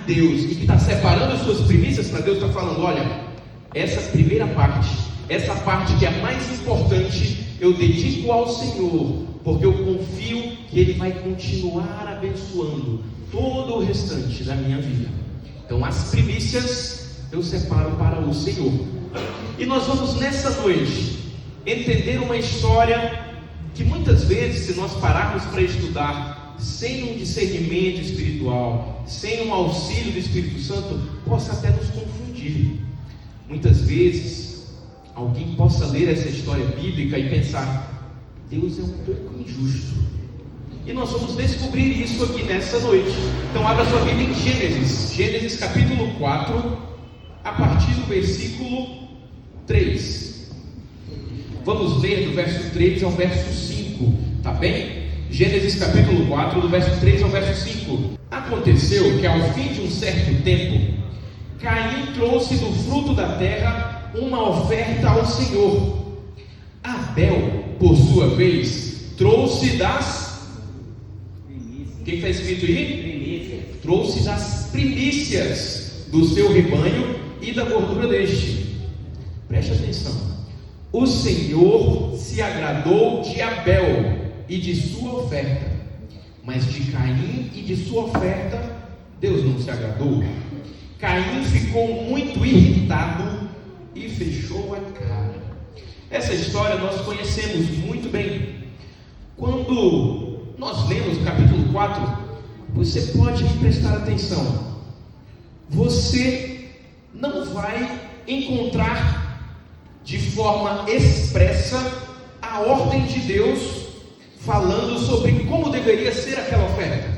Deus e que está separando as suas primícias para Deus, está falando: olha, essa primeira parte, essa parte que é a mais importante, eu dedico ao Senhor, porque eu confio que Ele vai continuar abençoando todo o restante da minha vida. Então as primícias eu separo para o Senhor. E nós vamos nessa noite entender uma história que muitas vezes, se nós pararmos para estudar sem um discernimento espiritual, sem um auxílio do Espírito Santo, possa até nos confundir. Muitas vezes alguém possa ler essa história bíblica e pensar: Deus é um pouco injusto. E nós vamos descobrir isso aqui nessa noite. Então abra sua Bíblia em Gênesis capítulo 4, a partir do versículo 3. Vamos ler do verso 3 ao verso 5, tá bem? Gênesis capítulo 4, do verso 3 ao verso 5. Aconteceu que ao fim de um certo tempo, Caim trouxe do fruto da terra uma oferta ao Senhor. Abel, por sua vez, trouxe das... O que está escrito aí? Trouxe das primícias do seu rebanho e da gordura deste. Preste atenção. O Senhor se agradou de Abel e de sua oferta, mas de Caim e de sua oferta Deus não se agradou. Caim ficou muito irritado e fechou a cara. Essa história nós conhecemos muito bem. Quando nós lemos o capítulo 4, você pode prestar atenção. Você não vai encontrar de forma expressa a ordem de Deus falando sobre como deveria ser aquela oferta.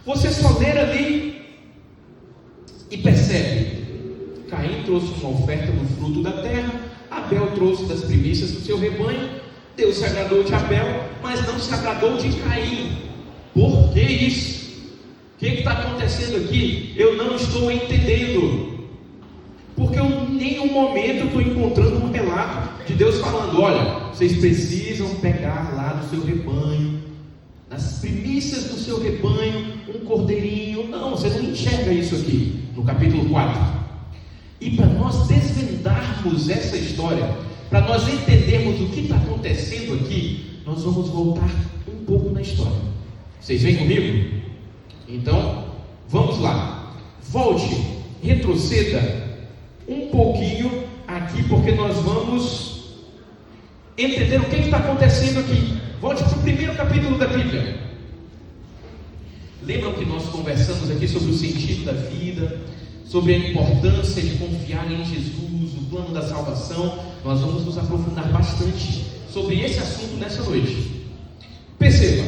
Você só lê ali e percebe: Caim trouxe uma oferta do fruto da terra, Abel trouxe das primícias do seu rebanho. Deus se agradou de Abel, mas não se agradou de Caim. Por que isso? O que está acontecendo aqui? Eu não estou entendendo. Porque eu em nenhum momento estou encontrando um relato de Deus falando: olha, vocês precisam pegar lá do seu rebanho, nas primícias do seu rebanho, um cordeirinho. Não, você não enxerga isso aqui no capítulo 4. E para nós desvendarmos essa história, para nós entendermos o que está acontecendo aqui, nós vamos voltar um pouco na história. Vocês vêm comigo? Então, vamos lá. Volte, retroceda um pouquinho aqui, porque nós vamos entender o que está acontecendo aqui. Volte para o primeiro capítulo da Bíblia. Lembram que nós conversamos aqui sobre o sentido da vida, sobre a importância de confiar em Jesus, o plano da salvação? Nós vamos nos aprofundar bastante sobre esse assunto nessa noite. Perceba,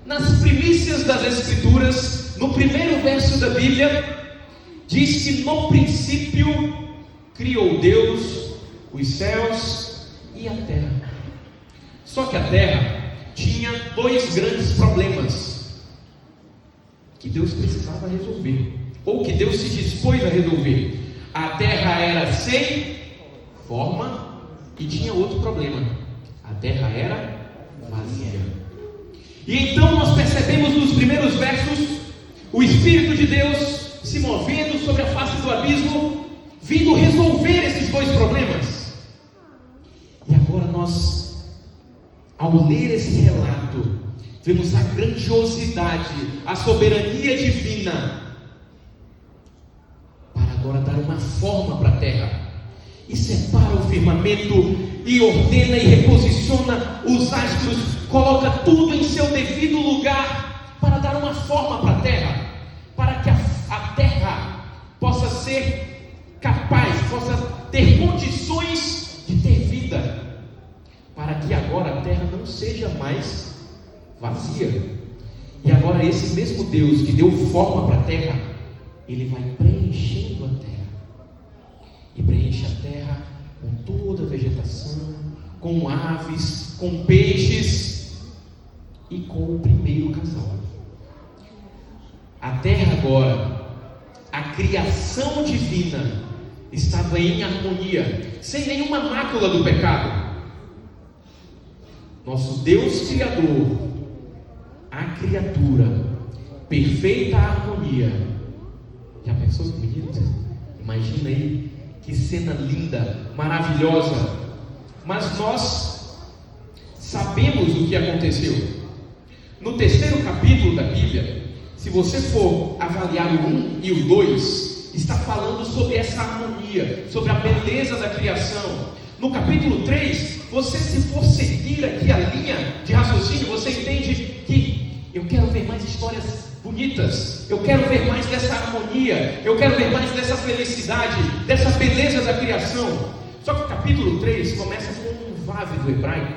nas primícias das Escrituras, no primeiro verso da Bíblia, diz que no princípio criou Deus os céus e a terra. Só que a terra tinha dois grandes problemas que Deus precisava resolver, ou que Deus se dispôs a resolver. A terra era sem forma e tinha outro problema: a terra era vazia. E então nós percebemos nos primeiros versos o Espírito de Deus se movendo sobre a face do abismo, vindo resolver esses dois problemas. E agora nós, ao ler esse relato, vemos a grandiosidade, a soberania divina, para agora dar uma forma para a terra. E separa o firmamento, e ordena e reposiciona os astros, coloca tudo em seu devido lugar, para dar uma forma para a terra, para que a terra possa ser capaz, possa ter condições de ter vida, para que agora a terra não seja mais vazia. E agora esse mesmo Deus que deu forma para a terra, Ele vai preenchendo a terra, e preenche a terra com toda a vegetação, com aves, com peixes e com o primeiro casal. A terra agora, a criação divina, estava em harmonia, sem nenhuma mácula do pecado. Nosso Deus Criador, a criatura, perfeita harmonia. E a pensou que bonito? Imagina aí, que cena linda, maravilhosa. Mas nós sabemos o que aconteceu. No terceiro capítulo da Bíblia, se você for avaliar o 1 e o 2, está falando sobre essa harmonia, sobre a beleza da criação. No capítulo 3, você, se for seguir aqui a linha de raciocínio, você entende que eu quero ver mais histórias bonitas, eu quero ver mais dessa harmonia, eu quero ver mais dessa felicidade, dessa beleza da criação. Só que o capítulo 3 começa com um vav do hebraico,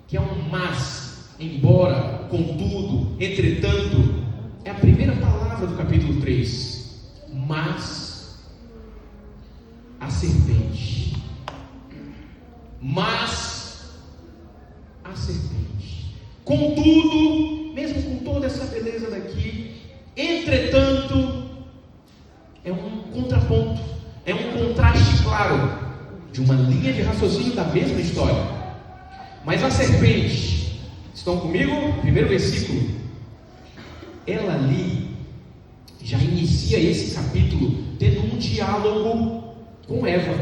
que é um mas, embora, contudo, entretanto. É a primeira palavra do capítulo 3. Mas a serpente. Mas a serpente. Contudo, mesmo com toda essa beleza daqui, entretanto, é um contraponto, é um contraste claro de uma linha de raciocínio da mesma história. Mas a serpente, estão comigo? Primeiro versículo. Ela ali já inicia esse capítulo tendo um diálogo com Eva.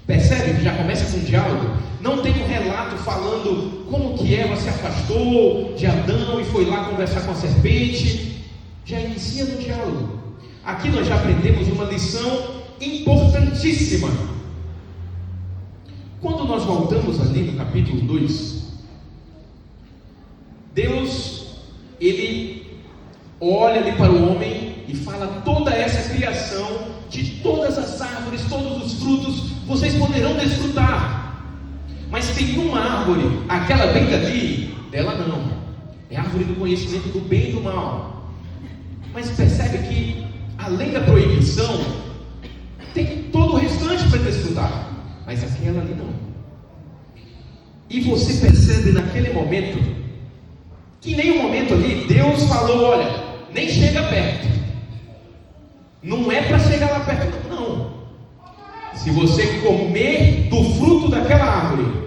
Percebe que já começa com um diálogo? Não tem um relato falando como que Eva se afastou de Adão e foi lá conversar com a serpente. Já inicia no diálogo. Aqui nós já aprendemos uma lição importantíssima. Quando nós voltamos ali no capítulo 2, Deus, Ele olha ali para o homem e fala: toda essa criação, de todas as árvores, todos os frutos, vocês poderão desfrutar. Mas tem uma árvore, aquela bem dali, dela não. É a árvore do conhecimento do bem e do mal. Mas percebe que, além da proibição, tem todo o restante para desfrutar. Mas aquela ali não. E você percebe naquele momento, que em nenhum momento ali, Deus falou: olha, nem chega perto. Não é para chegar lá perto, não. Se você comer do fruto daquela árvore,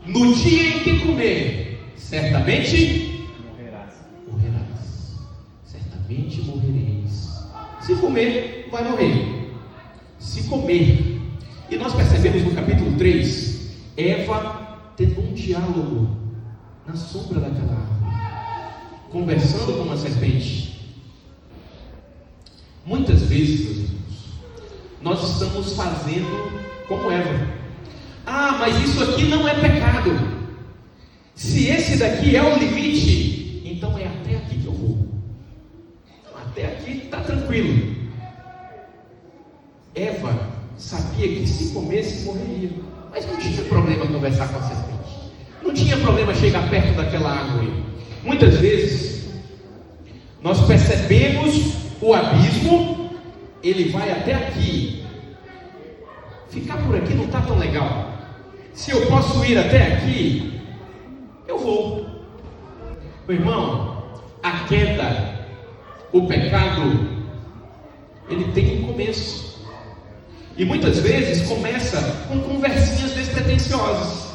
no dia em que comer, certamente morrerás. Certamente morrereis. Se comer, vai morrer. Se comer. E nós percebemos no capítulo 3, Eva tendo um diálogo na sombra daquela árvore, conversando com uma serpente. Muitas vezes, meus irmãos, nós estamos fazendo como Eva. Ah, mas isso aqui não é pecado. Se esse daqui é o limite, então é até aqui que eu vou. Até aqui está tranquilo. Eva sabia que se comesse, morreria. Mas não tinha problema conversar com a serpente. Não tinha problema chegar perto daquela árvore. Muitas vezes, nós percebemos o abismo, ele vai até aqui. Ficar por aqui não está tão legal. Se eu posso ir até aqui, eu vou. Meu irmão, a queda, o pecado, ele tem um começo. E muitas vezes começa com conversinhas despretensiosas,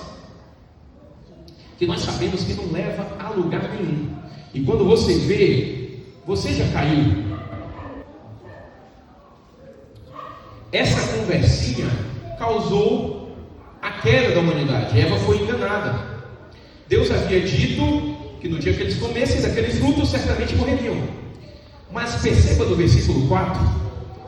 que nós sabemos que não leva a lugar nenhum. E quando você vê, você já caiu. Essa conversinha causou a queda da humanidade. Eva foi enganada. Deus havia dito que no dia que eles comessem daquele fruto, certamente morreriam. Mas perceba no versículo 4,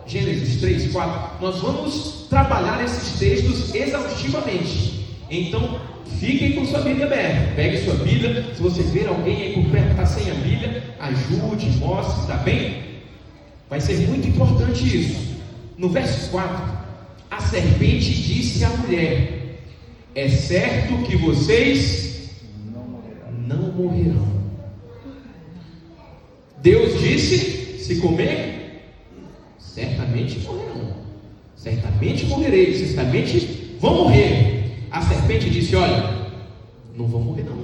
Gênesis 3, 4, nós vamos trabalhar esses textos exaustivamente. Então, fiquem com sua Bíblia aberta. Pegue sua Bíblia. Se você ver alguém aí por perto que está sem a Bíblia, ajude, mostre, está bem? Vai ser muito importante isso. No verso 4, a serpente disse à mulher: é certo que vocês não morrerão. Deus disse: se comer, certamente morrerão. Certamente morrereis, certamente vão morrer. A serpente disse: olha, não vão morrer não.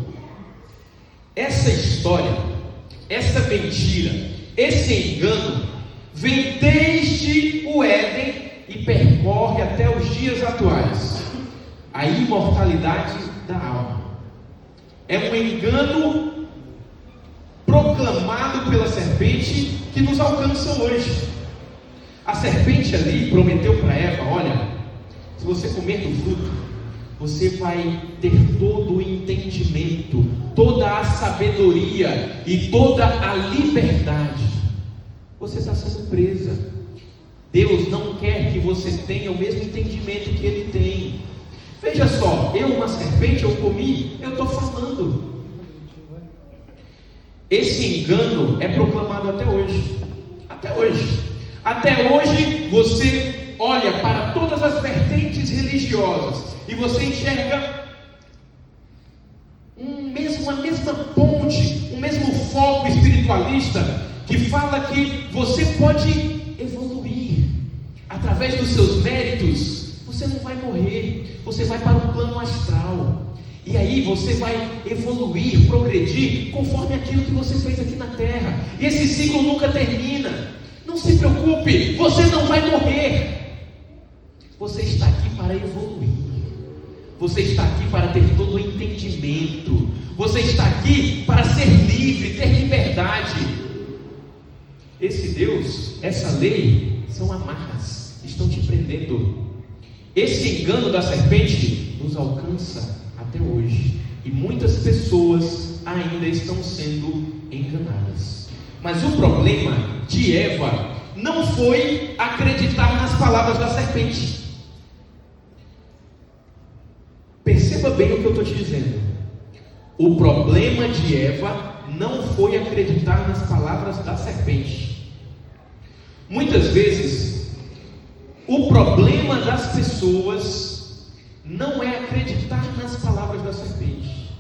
Essa história, essa mentira, esse engano vem desde o Éden e percorre até os dias atuais. A imortalidade da alma é um engano proclamado pela serpente que nos alcança hoje. A serpente ali prometeu para Eva: olha, se você comer do fruto, você vai ter todo o entendimento, toda a sabedoria e toda a liberdade. Você está sendo presa. Deus não quer que você tenha o mesmo entendimento que Ele tem. Veja só, uma serpente, eu comi, eu estou falando. Esse engano é proclamado até hoje. Até hoje. Até hoje você olha para todas as vertentes religiosas e você enxerga uma mesma ponte, um mesmo foco espiritualista que fala que você pode evoluir através dos seus méritos. Você não vai morrer, você vai para um plano astral, e aí você vai evoluir, progredir conforme aquilo que você fez aqui na terra, e esse ciclo nunca termina. Não se preocupe, você não vai morrer. Você está aqui para evoluir. Você está aqui para ter todo o entendimento. Você está aqui para ser livre, ter liberdade. Esse Deus, essa lei, são amarras, estão te prendendo. Esse engano da serpente nos alcança até hoje, e muitas pessoas ainda estão sendo enganadas. Mas o problema de Eva não foi acreditar nas palavras da serpente. Perceba bem o que eu estou te dizendo. O problema de Eva não foi acreditar nas palavras da serpente. Muitas vezes, o problema das pessoas não é acreditar nas palavras da serpente,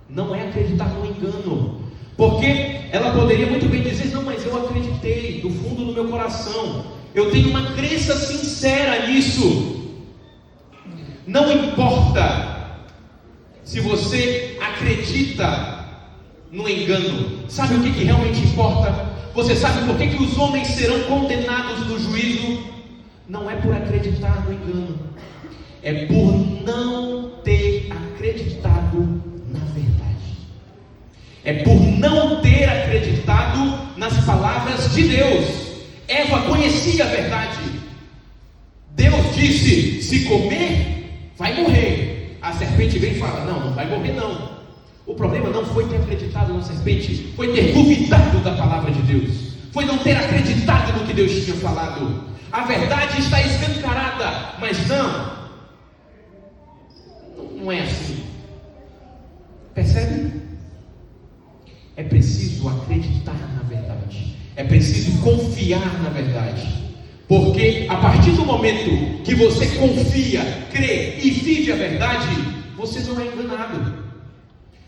não é acreditar no engano, porque ela poderia muito bem dizer: não, mas eu acreditei do fundo do meu coração, eu tenho uma crença sincera nisso. Não importa se você acredita no engano. Sabe o que realmente importa? Você sabe por que os homens serão condenados no juízo? Não é por acreditar no engano, é por não ter acreditado na verdade. É por não ter acreditado nas palavras de Deus. Eva conhecia a verdade. Deus disse: se comer, vai morrer. A serpente vem e fala: não vai morrer não. O problema não foi ter acreditado na serpente, foi ter duvidado da palavra de Deus, foi não ter acreditado no que Deus tinha falado. A verdade está escancarada, mas não é assim. Percebe? É preciso acreditar na verdade, é preciso confiar na verdade, porque a partir do momento que você confia, crê e vive a verdade, você não é enganado,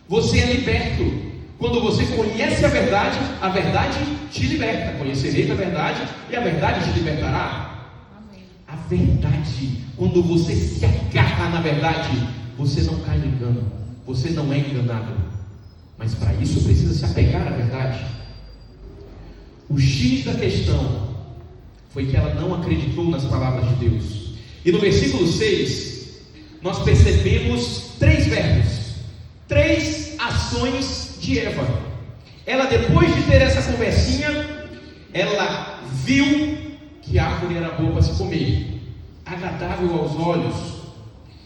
você é liberto. Quando você conhece a verdade te liberta. Conhecereis a verdade e a verdade te libertará. Amém. A verdade, quando você se agarra na verdade, você não cai no engano, você não é enganado. Mas para isso precisa se apegar à verdade. O X da questão foi que ela não acreditou nas palavras de Deus. E no versículo 6 nós percebemos 3 verbos, 3 ações de Eva. Ela, depois de ter essa conversinha, ela viu que a árvore era boa para se comer, agradável aos olhos,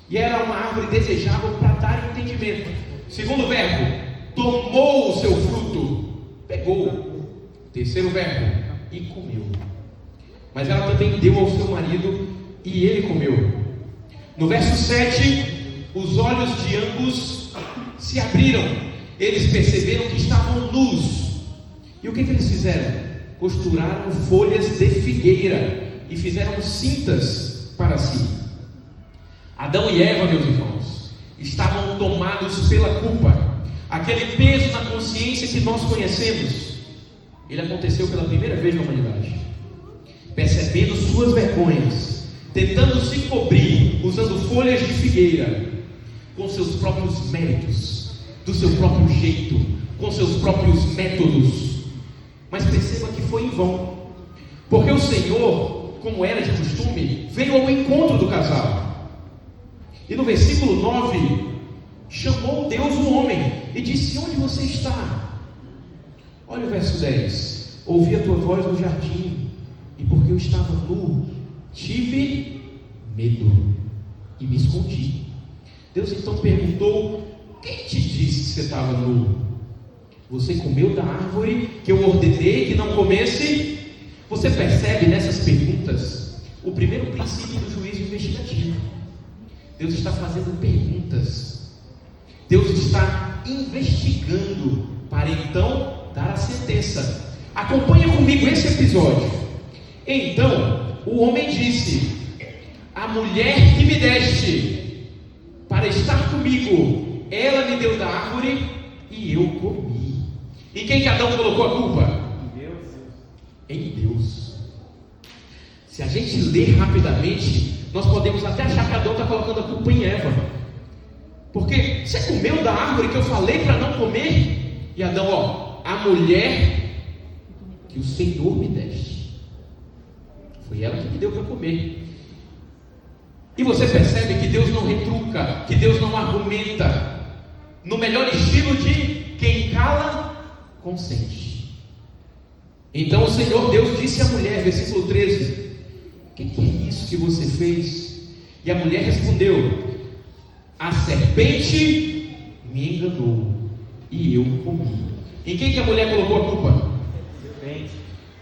e era uma árvore desejável para dar entendimento. Segundo verbo, tomou o seu fruto, pegou. Terceiro verbo, e comeu. Mas ela também deu ao seu marido, e ele comeu. No verso 7, os olhos de ambos se abriram. Eles perceberam que estavam nus. E o que eles fizeram? Costuraram folhas de figueira e fizeram cintas para si. Adão e Eva, meus irmãos, estavam tomados pela culpa. Aquele peso na consciência que nós conhecemos, ele aconteceu pela primeira vez na humanidade. Percebendo suas vergonhas, tentando se cobrir, usando folhas de figueira, com seus próprios méritos, do seu próprio jeito, com seus próprios métodos. Mas perceba que foi em vão, porque o Senhor, como era de costume, veio ao encontro do casal. E no versículo 9, chamou Deus o homem e disse: onde você está? Olha o verso 10: ouvi a tua voz no jardim, e por que porque eu estava nu, tive medo e me escondi. Deus então perguntou: quem te disse que você estava nu? Você comeu da árvore que eu ordenei que não comesse? Você percebe nessas perguntas o primeiro princípio do juízo investigativo. Deus está fazendo perguntas. Deus está investigando para então dar a sentença. Acompanha comigo esse episódio. Então o homem disse: a mulher que me deste para estar comigo, ela me deu da árvore e eu comi. E quem que Adão colocou a culpa? Em Deus. Se a gente ler rapidamente, nós podemos até achar que Adão está colocando a culpa em Eva. Porque você comeu da árvore que eu falei para não comer? E Adão, a mulher que o Senhor me deste, foi ela que me deu para comer. E você percebe que Deus não retruca, que Deus não argumenta, no melhor estilo de quem cala, consente. Então o Senhor Deus disse à mulher, versículo 13: o que é isso que você fez? E a mulher respondeu: a serpente me enganou e eu comi. Em quem que a mulher colocou a culpa?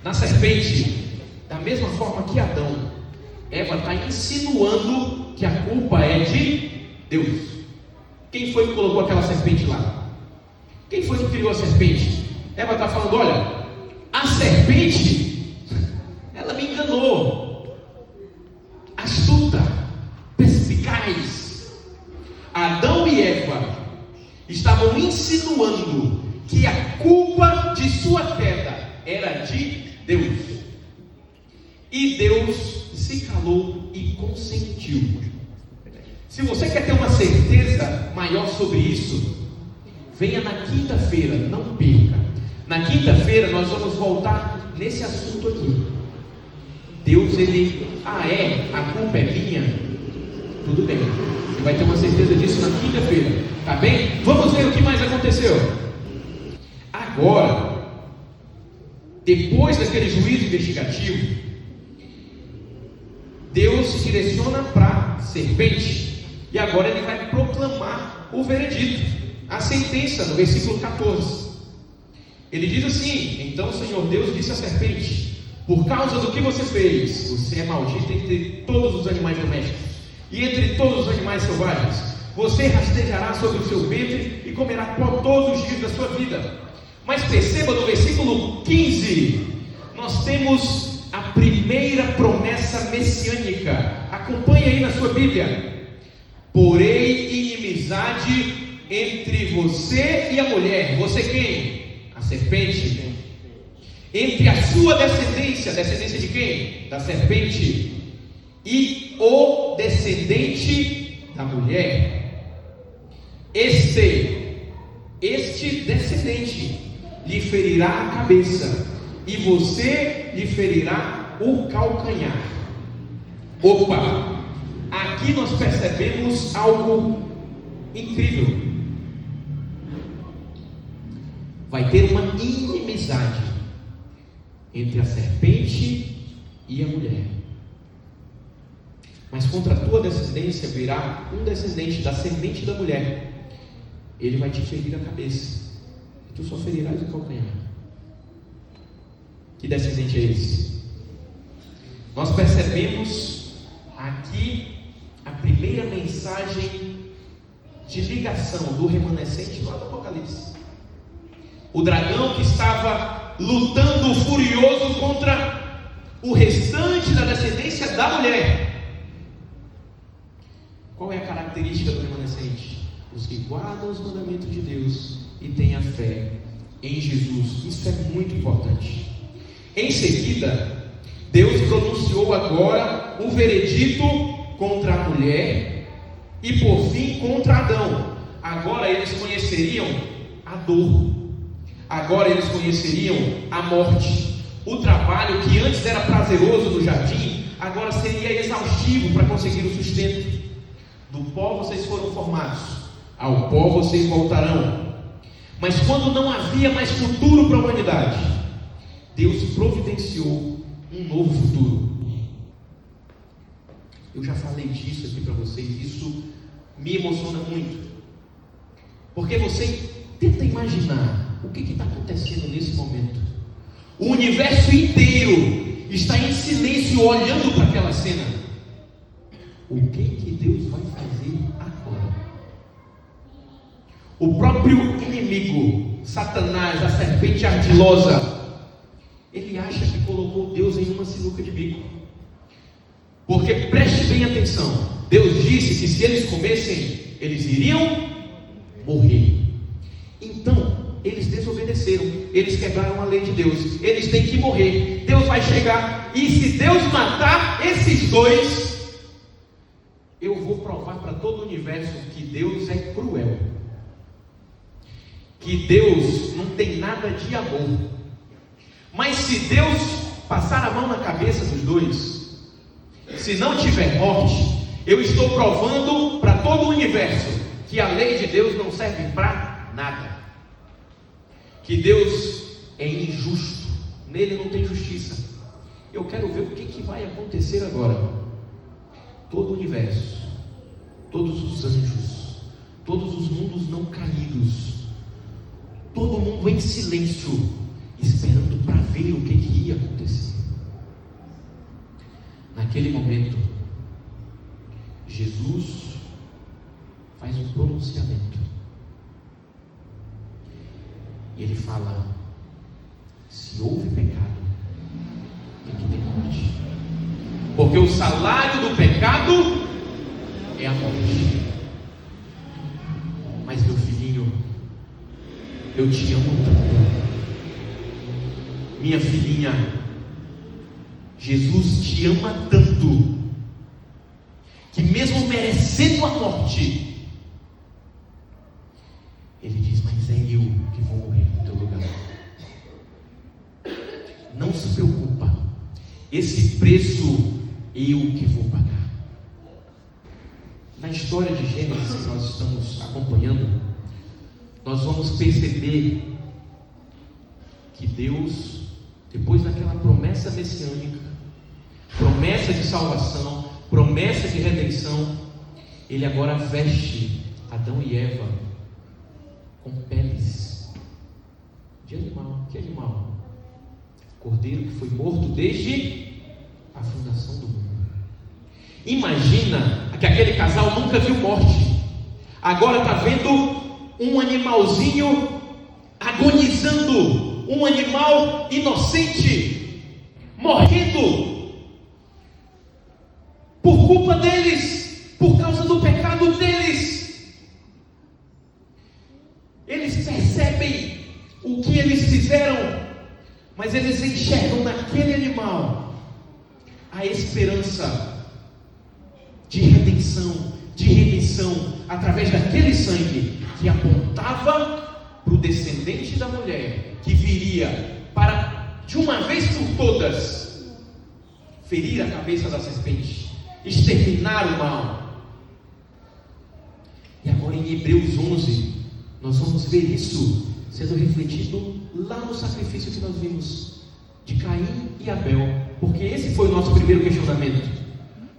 Na serpente. Da mesma forma que Adão, Eva está insinuando que a culpa é de Deus. Quem foi que colocou aquela serpente lá? Quem foi que criou a serpente? Eva está falando: olha, a serpente, ela me enganou. Astuta, perspicaz. Adão e Eva estavam insinuando que a culpa de sua queda era de Deus. E Deus se calou e consentiu. Se você quer ter uma certeza maior sobre isso, venha na quinta-feira, não perca. Na quinta-feira nós vamos voltar nesse assunto aqui. Deus, a culpa é minha? Tudo bem, você vai ter uma certeza disso na quinta-feira, tá bem? Vamos ver o que mais aconteceu. Agora, depois daquele juízo investigativo, Deus se direciona para a serpente, e agora ele vai proclamar o veredito, a sentença, no versículo 14. Ele diz assim: então o Senhor Deus disse à serpente: por causa do que você fez, você é maldita entre todos os animais domésticos e entre todos os animais selvagens. Você rastejará sobre o seu ventre e comerá pó todos os dias da sua vida. Mas perceba no versículo 15, nós temos a primeira promessa messiânica. Acompanhe aí na sua Bíblia: porém inimizade entre você e a mulher. Você quem? A serpente. Entre a sua descendência. Descendência de quem? Da serpente. E o descendente da mulher. Este descendente lhe ferirá a cabeça, e você lhe ferirá o calcanhar. Opa! Aqui nós percebemos algo incrível. Vai ter uma inimizade entre a serpente e a mulher. Mas contra a tua descendência virá um descendente da semente da mulher. Ele vai te ferir a cabeça, e tu só ferirás o calcanhar. Que descendente é esse? Nós percebemos aqui a primeira mensagem de ligação do remanescente lá do Apocalipse. O dragão que estava lutando furioso contra o restante da descendência da mulher. Qual é a característica do remanescente? Os que guardam os mandamentos de Deus e têm a fé em Jesus. Isso é muito importante. Em seguida, Deus pronunciou agora o veredito contra a mulher e por fim contra Adão. Agora eles conheceriam a dor. Agora eles conheceriam a morte. O trabalho que antes era prazeroso no jardim, agora seria exaustivo para conseguir o sustento. Do pó vocês foram formados, ao pó vocês voltarão. Mas quando não havia mais futuro para a humanidade, Deus providenciou um novo futuro. repetir isso aqui para vocês. Isso me emociona muito. Porque você tenta imaginar o que está acontecendo nesse momento. O universo inteiro está em silêncio olhando para aquela cena. O que Deus vai fazer agora? O próprio inimigo, Satanás, a serpente ardilosa, ele acha que colocou Deus em uma sinuca de bico. Porque preste bem atenção, Deus disse que se eles comessem, eles iriam morrer. Então, eles desobedeceram, eles quebraram a lei de Deus, eles têm que morrer. Deus vai chegar, e se Deus matar esses dois, eu vou provar para todo o universo que Deus é cruel, que Deus não tem nada de amor. Mas se Deus passar a mão na cabeça dos dois, se não tiver morte, eu estou provando para todo o universo que a lei de Deus não serve para nada, que Deus é injusto, nele não tem justiça. Eu quero ver o que vai acontecer agora. Todo o universo, todos os anjos, todos os mundos não caídos, todo mundo em silêncio, esperando para ver o que ia acontecer. Naquele momento, Jesus faz um pronunciamento. E ele fala: se houve pecado, tem que ter morte. Porque o salário do pecado é a morte. Mas meu filhinho, eu te amo tanto. Minha filhinha, Jesus te ama tanto, que mesmo merecendo a morte, Ele diz: mas é eu que vou morrer no teu lugar. Não se preocupa, esse preço eu que vou pagar. Na história de Gênesis que nós estamos acompanhando, nós vamos perceber que Deus, depois daquela promessa messiânica, promessa de salvação, promessa de redenção, Ele agora veste Adão e Eva com peles de animal. Que animal? Cordeiro que foi morto desde a fundação do mundo. Imagina que aquele casal nunca viu morte, agora está vendo um animalzinho agonizando, um animal inocente morrendo por culpa deles, por causa do pecado deles. Eles percebem o que eles fizeram, mas eles enxergam naquele animal a esperança de redenção, de remissão, através daquele sangue que apontava para o descendente da mulher, que viria para, de uma vez por todas, ferir a cabeça da serpente, exterminar o mal. E agora em Hebreus 11, nós vamos ver isso sendo refletido lá no sacrifício que nós vimos de Caim e Abel, porque esse foi o nosso primeiro questionamento.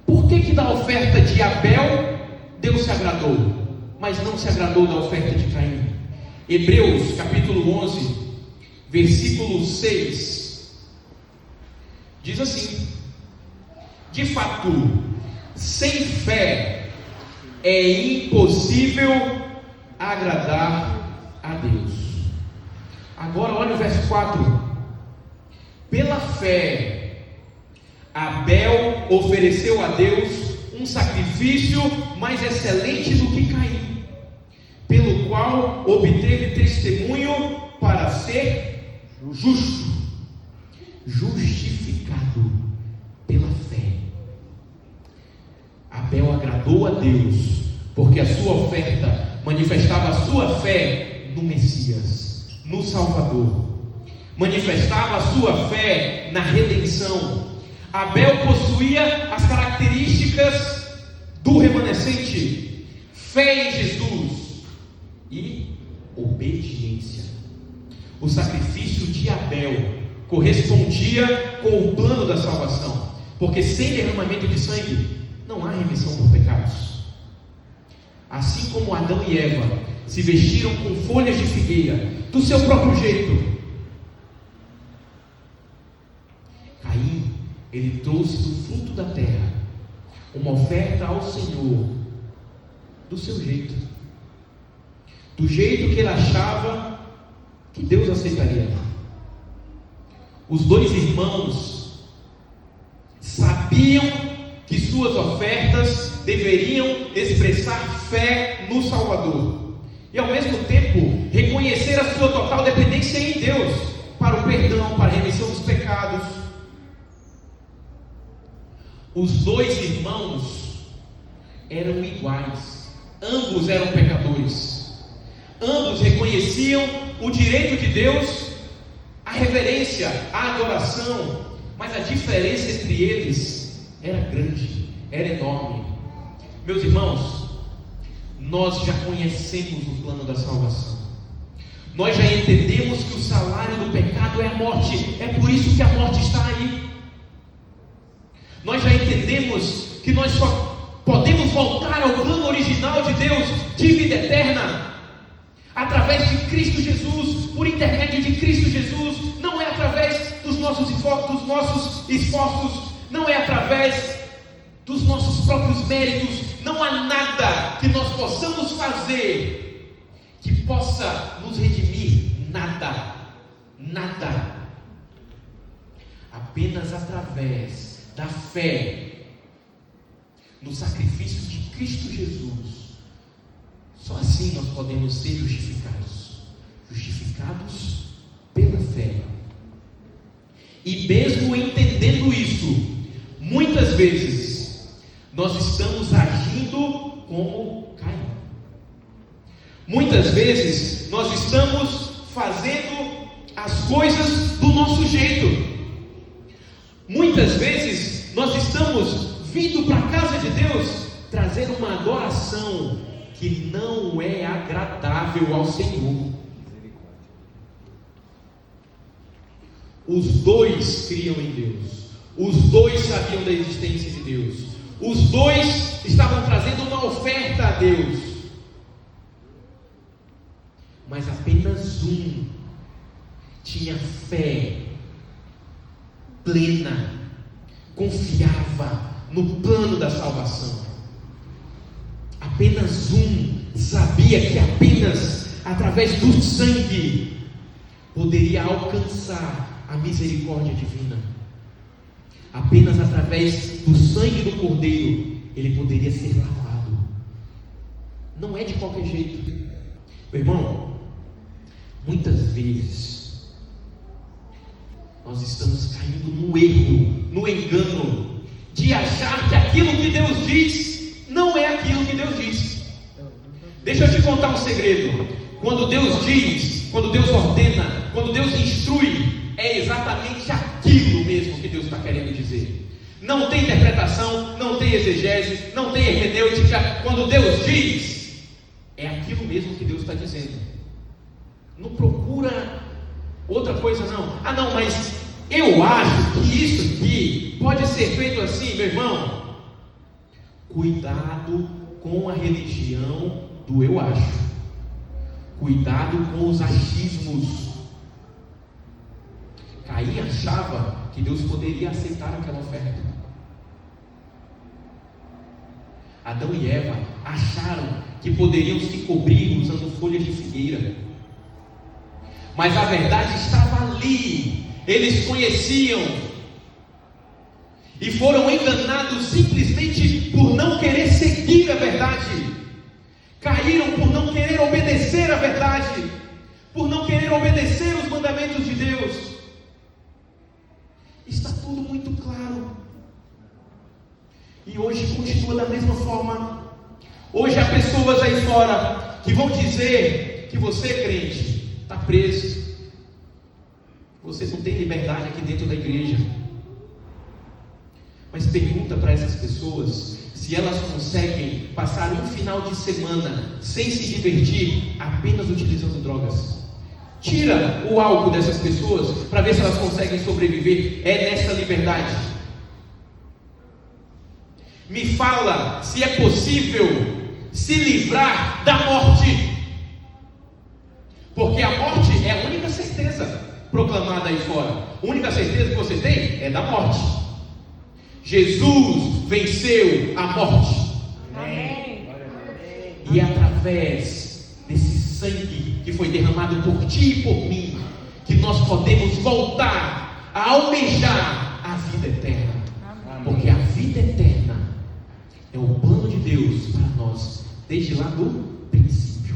Por que da oferta de Abel Deus se agradou, mas não se agradou da oferta de Caim? Hebreus capítulo 11, versículo 6, diz assim: de fato, sem fé é impossível agradar a Deus. Agora olha o verso 4: pela fé Abel ofereceu a Deus um sacrifício mais excelente do que Caim, pelo qual obteve testemunho para ser justo, justificado pela fé. Abel agradou a Deus, porque a sua oferta manifestava a sua fé no Messias, no Salvador, manifestava a sua fé na redenção. Abel possuía as características do remanescente: fé em Jesus e obediência. O sacrifício de Abel correspondia com o plano da salvação, porque sem derramamento de sangue não há remissão por pecados. Assim como Adão e Eva se vestiram com folhas de figueira, do seu próprio jeito, Caim, ele trouxe do fruto da terra uma oferta ao Senhor, do seu jeito, do jeito que ele achava que Deus aceitaria. Os dois irmãos sabiam que suas ofertas deveriam expressar fé no Salvador e ao mesmo tempo reconhecer a sua total dependência em Deus para o perdão, para a remissão dos pecados. Os dois irmãos eram iguais, ambos eram pecadores, ambos reconheciam o direito de Deus, a reverência, a adoração, mas a diferença entre eles era grande, era enorme. Meus irmãos, nós já conhecemos o plano da salvação, nós já entendemos que o salário do pecado é a morte, é por isso que a morte está aí. Nós já entendemos que nós só podemos voltar ao plano original de Deus, de vida eterna, através de Cristo Jesus, por intermédio de Cristo Jesus. Não é através dos nossos esforços, não é através dos nossos próprios méritos. Não há nada que nós possamos fazer que possa nos redimir. Nada. Apenas através da fé no sacrifício de Cristo Jesus. Só assim nós podemos ser justificados pela fé. E mesmo entendendo isso, muitas vezes nós estamos agindo como Caim. Muitas vezes nós estamos fazendo as coisas do nosso jeito. Muitas vezes nós estamos vindo para a casa de Deus trazer uma adoração que não é agradável ao Senhor. Os dois criam em Deus, os dois sabiam da existência de Deus, os dois estavam trazendo uma oferta a Deus, mas apenas um tinha fé plena, confiava no plano da salvação. Apenas um sabia que apenas através do sangue poderia alcançar a misericórdia divina. Apenas através do sangue do Cordeiro ele poderia ser lavado. Não é de qualquer jeito. Meu irmão, muitas vezes nós estamos caindo no erro, no engano de achar que aquilo que Deus diz não é aquilo que Deus diz. Deixa eu te contar um segredo. Quando Deus diz, quando Deus ordena, quando Deus instrui, é exatamente aquilo mesmo que Deus está querendo dizer. Não tem interpretação, não tem exegese, não tem hermenêutica. Quando Deus diz, é aquilo mesmo que Deus está dizendo. Não procura outra coisa não. Ah não, mas eu acho que isso aqui pode ser feito assim. Meu irmão, cuidado com a religião do eu acho. Cuidado com os achismos. Caim achava que Deus poderia aceitar aquela oferta. Adão e Eva acharam que poderiam se cobrir usando folhas de figueira. Mas a verdade estava ali. Eles conheciam e foram enganados simplesmente por não querer seguir a verdade. Caíram por não querer obedecer a verdade, por não querer obedecer os mandamentos de Deus. Está tudo muito claro. E hoje continua da mesma forma. Hoje há pessoas aí fora que vão dizer que você, crente, está preso. Você não tem liberdade aqui dentro da igreja. Mas pergunta para essas pessoas se elas conseguem passar um final de semana sem se divertir apenas utilizando drogas. Tira o álcool dessas pessoas para ver se elas conseguem sobreviver. É nessa liberdade. me fala se é possível se livrar da morte. Porque a morte é a única certeza proclamada aí fora. A única certeza que você tem é da morte. Jesus venceu a morte. Amém. E é através desse sangue que foi derramado por ti e por mim que nós podemos voltar a almejar a vida eterna. Porque a vida eterna é o plano de Deus para nós desde lá do princípio.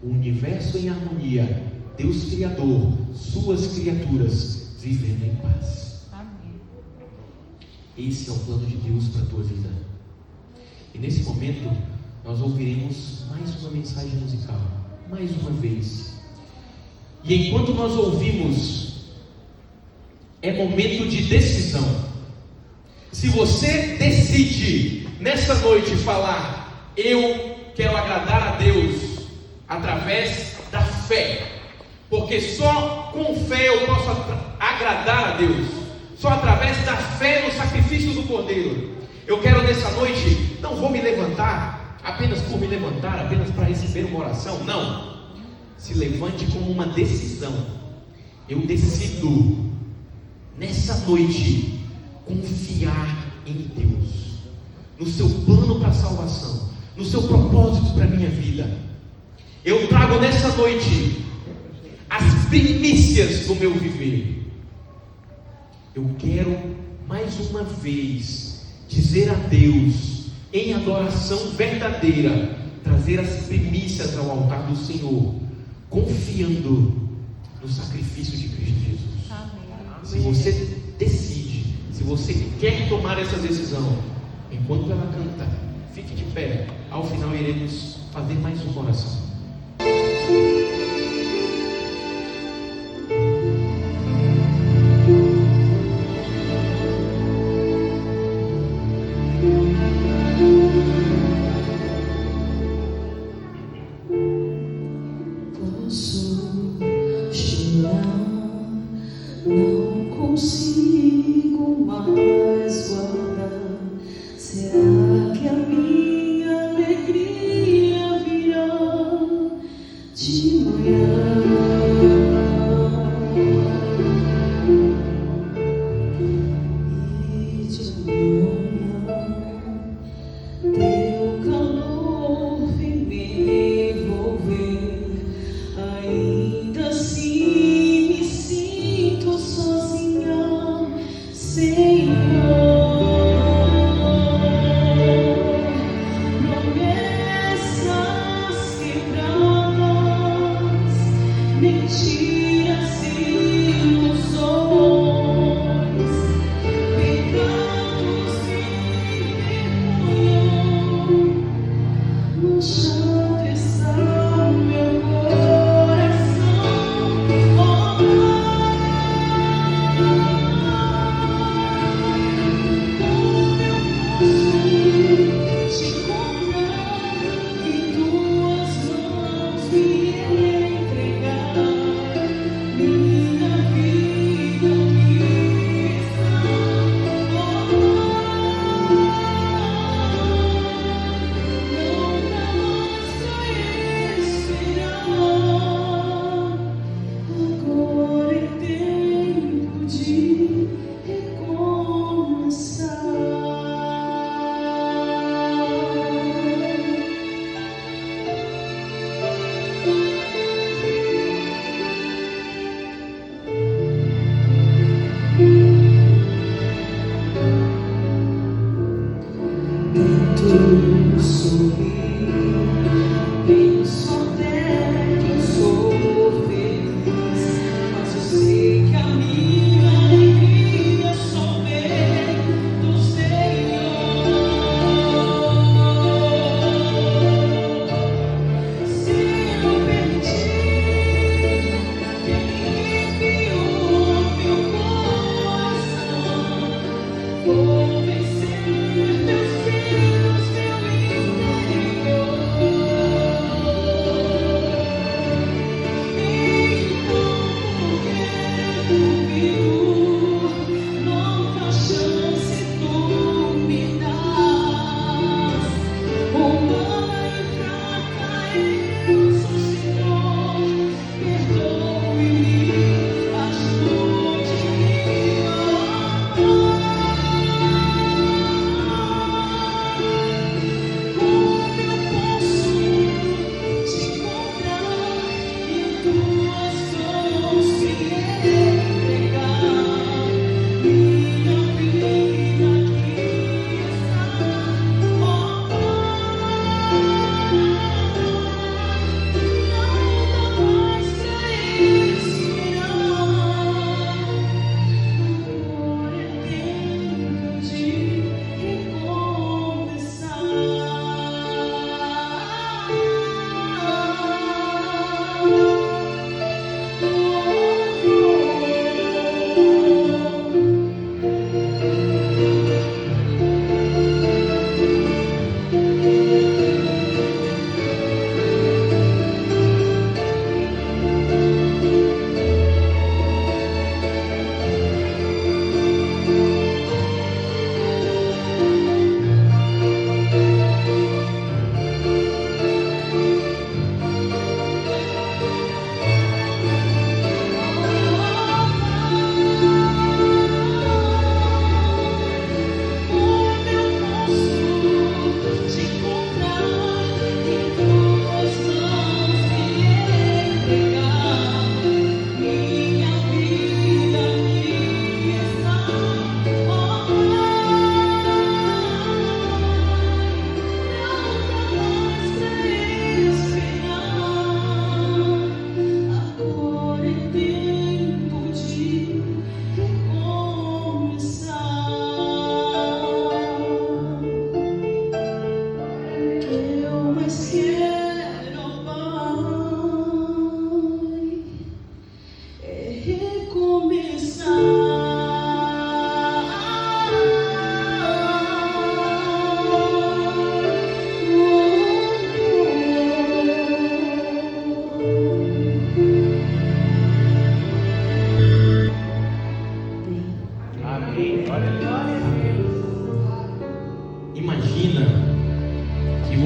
O universo em harmonia, Deus Criador, suas criaturas vivendo em paz. Amém. Esse é o plano de Deus para a tua vida. E nesse momento nós ouviremos mais uma mensagem musical, mais uma vez. E enquanto nós ouvimos, é momento de decisão. Se você decide nessa noite falar, eu quero agradar a Deus através da fé, porque só com fé eu posso agradar a Deus, só através da fé no sacrifício do Cordeiro. Eu quero nessa noite, não vou me levantar apenas por me levantar, apenas para receber uma oração, não. Se levante como uma decisão. Eu decido nessa noite confiar em Deus, no seu plano para a salvação, no seu propósito para a minha vida. Eu trago nessa noite as primícias do meu viver. Eu quero mais uma vez dizer a Deus, em adoração verdadeira, trazer as primícias ao altar do Senhor, confiando no sacrifício de Cristo Jesus. Amém. Se você decide, se você quer tomar essa decisão, enquanto ela canta, fique de pé. Ao final iremos fazer mais uma oração. Posso chorar, não consigo mais guardar. Será que a minha alegria virá?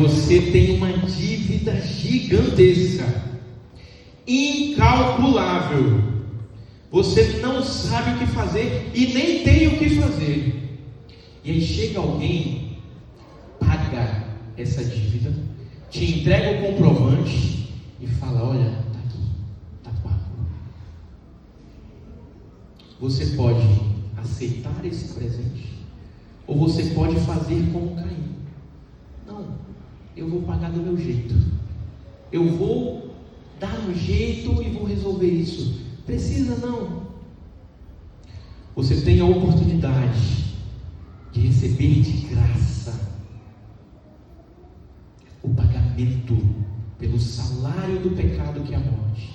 você tem uma dívida gigantesca, incalculável. Você não sabe o que fazer e nem tem o que fazer. E aí chega alguém, paga essa dívida, te entrega o comprovante e fala: olha, está aqui, está pago. Você pode aceitar esse presente, ou você pode fazer como Caim. Não, eu vou pagar do meu jeito, eu vou dar um jeito e vou resolver isso. Precisa não. Você tem a oportunidade de receber de graça o pagamento pelo salário do pecado, que é a morte,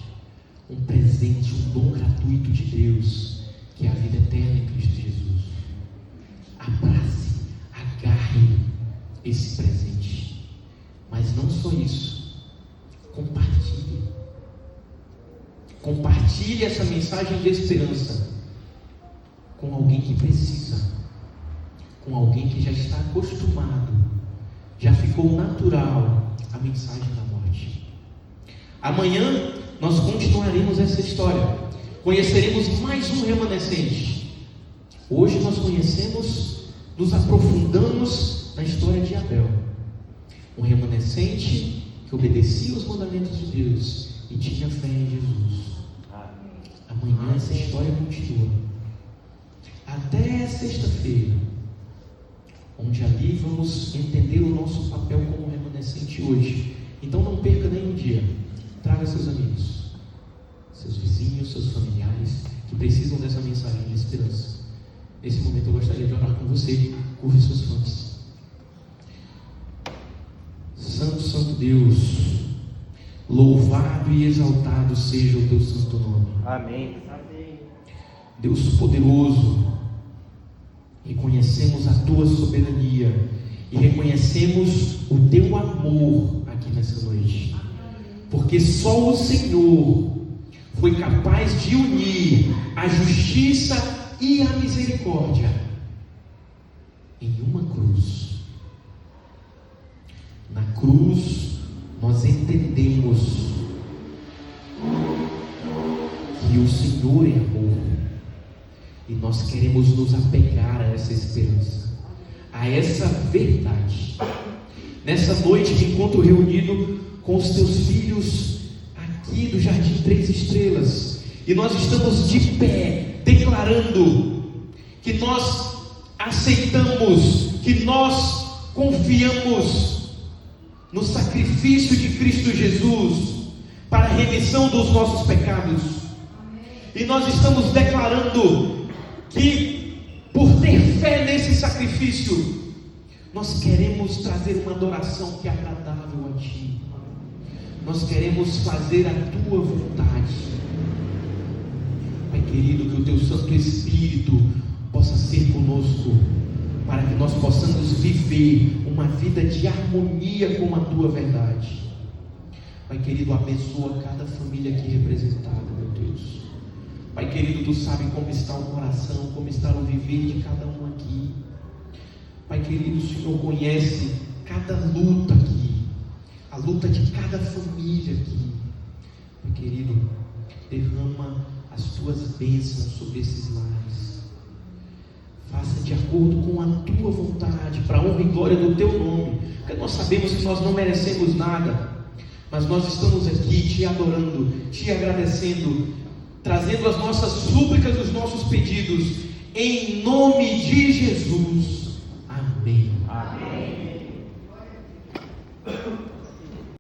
um presente, um dom gratuito de Deus, que é a vida eterna em Cristo Jesus. Abrace, agarre esse presente. Mas não só isso, compartilhe. Compartilhe essa mensagem de esperança com alguém que precisa, com alguém que já está acostumado, já ficou natural a mensagem da morte. Amanhã nós continuaremos essa história, conheceremos mais um remanescente. Hoje nós conhecemos, nos aprofundamos na história de Abel, um remanescente que obedecia os mandamentos de Deus e tinha fé em Jesus. Amanhã essa história continua, até sexta-feira, onde ali vamos entender o nosso papel como remanescente hoje. Então não perca nenhum dia. Traga seus amigos, seus vizinhos, seus familiares que precisam dessa mensagem de esperança. Nesse momento eu gostaria de orar com você. Curve seus fãs. Santo, Santo Deus, louvado e exaltado seja o teu santo nome. Amém. Deus poderoso, reconhecemos a tua soberania e reconhecemos o teu amor aqui nessa noite, porque só o Senhor foi capaz de unir a justiça e a misericórdia em uma cruz. Na cruz nós entendemos que o Senhor é amor, e nós queremos nos apegar a essa esperança, a essa verdade. Nessa noite me encontro reunido com os teus filhos aqui do Jardim Três Estrelas, e nós estamos de pé declarando que nós aceitamos, que nós confiamos no sacrifício de Cristo Jesus para a remissão dos nossos pecados. E nós estamos declarando que, por ter fé nesse sacrifício, nós queremos trazer uma adoração que é agradável a Ti. Nós queremos fazer a Tua vontade. Pai querido, que o Teu Santo Espírito possa ser conosco, para que nós possamos viver uma vida de harmonia com a Tua verdade. Pai querido, abençoa cada família aqui representada, meu Deus. Pai querido, Tu sabe como está o coração, como está o viver de cada um aqui. Pai querido, o Senhor conhece cada luta aqui, a luta de cada família aqui. Pai querido, derrama as Tuas bênçãos sobre esses lares. Faça de acordo com a Tua vontade, para a honra e glória do Teu nome. Porque nós sabemos que nós não merecemos nada, mas nós estamos aqui Te adorando, Te agradecendo, trazendo as nossas súplicas, os nossos pedidos, em nome de Jesus. Amém. Amém.